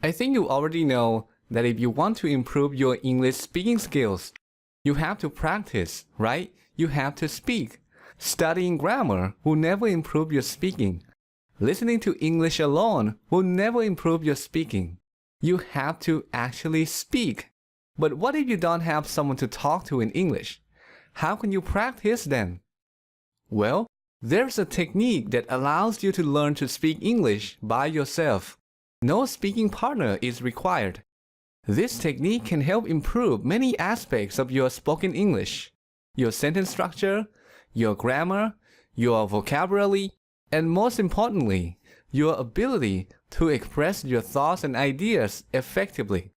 I think you already know that if you want to improve your English speaking skills, you have to practice, right? You have to speak. Studying grammar will never improve your speaking. Listening to English alone will never improve your speaking. You have to actually speak. But what if you don't have someone to talk to in English? How can you practice then? Well, there's a technique that allows you to learn to speak English by yourself. No speaking partner is required. This technique can help improve many aspects of your spoken English, your sentence structure, your grammar, your vocabulary, and most importantly, your ability to express your thoughts and ideas effectively.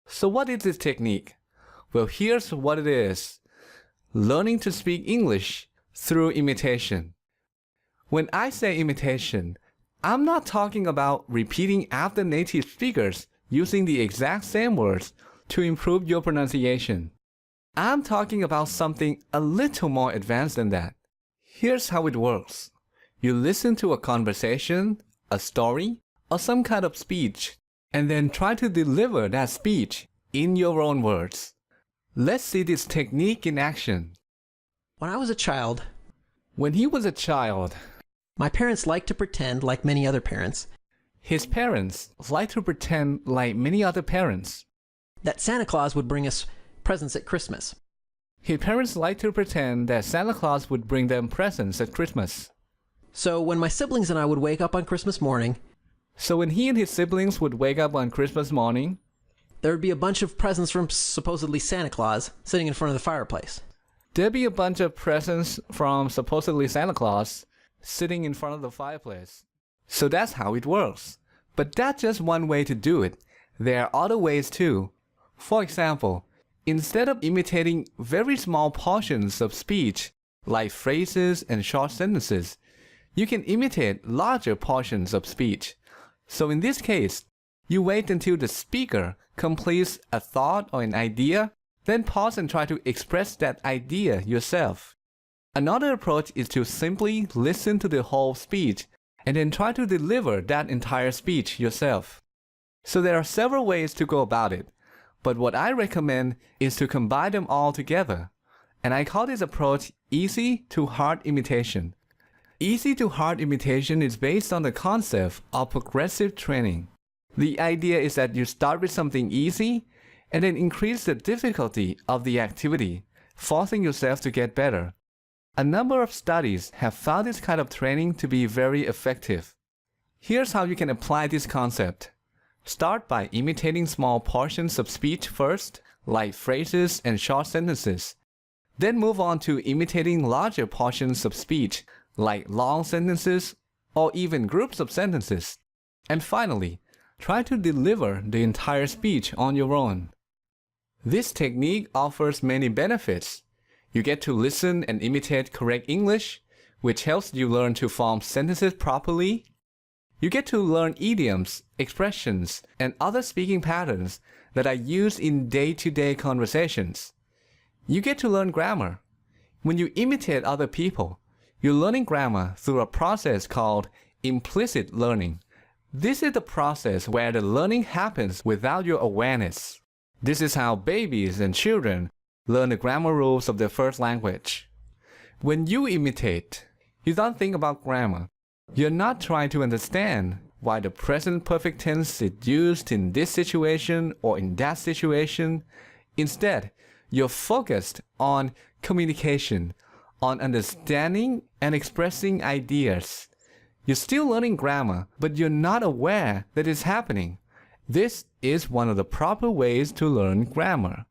So what is this technique? Well, here's what it is. Learning to speak English through imitation. When I say imitation, I'm not talking about repeating after native speakers using the exact same words to improve your pronunciation. I'm talking about something a little more advanced than that. Here's how it works. You listen to a conversation, a story, or some kind of speech, and then try to deliver that speech in your own words. Let's see this technique in action. When I was a child, When he was a child, my parents liked to pretend, like many other parents, his parents liked to pretend like many other parents. that Santa Claus would bring us presents at Christmas. His parents liked to pretend that Santa Claus would bring them presents at Christmas. So when my siblings and I would wake up on Christmas morning, So when he and his siblings would wake up on Christmas morning, there would be a bunch of presents from supposedly Santa Claus sitting in front of the fireplace. there'd be a bunch of presents from supposedly Santa Claus sitting in front of the fireplace. So that's how it works. But that's just one way to do it. There are other ways too. For example, instead of imitating very small portions of speech, like phrases and short sentences, you can imitate larger portions of speech. So in this case, you wait until the speaker completes a thought or an idea, then pause and try to express that idea yourself. Another approach is to simply listen to the whole speech and then try to deliver that entire speech yourself. So there are several ways to go about it, but what I recommend is to combine them all together. And I call this approach easy to hard imitation. Easy to hard imitation is based on the concept of progressive training. The idea is that you start with something easy and then increase the difficulty of the activity, forcing yourself to get better. A number of studies have found this kind of training to be very effective. Here's how you can apply this concept. Start by imitating small portions of speech first, like phrases and short sentences. Then move on to imitating larger portions of speech, like long sentences or even groups of sentences. And finally, try to deliver the entire speech on your own. This technique offers many benefits. You get to listen and imitate correct English, which helps you learn to form sentences properly. You get to learn idioms, expressions, and other speaking patterns that are used in day-to-day conversations. You get to learn grammar. When you imitate other people, you're learning grammar through a process called implicit learning. This is the process where the learning happens without your awareness. This is how babies and children learn the grammar rules of their first language. When you imitate, you don't think about grammar. You're not trying to understand why the present perfect tense is used in this situation or in that situation. Instead, you're focused on communication, on understanding and expressing ideas. You're still learning grammar, but you're not aware that it's happening. This is one of the proper ways to learn grammar.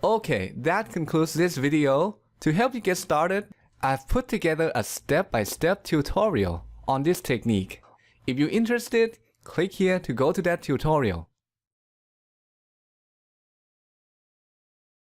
Okay, that concludes this video. To help you get started, I've put together a step-by-step tutorial on this technique. If you're interested, click here to go to that tutorial.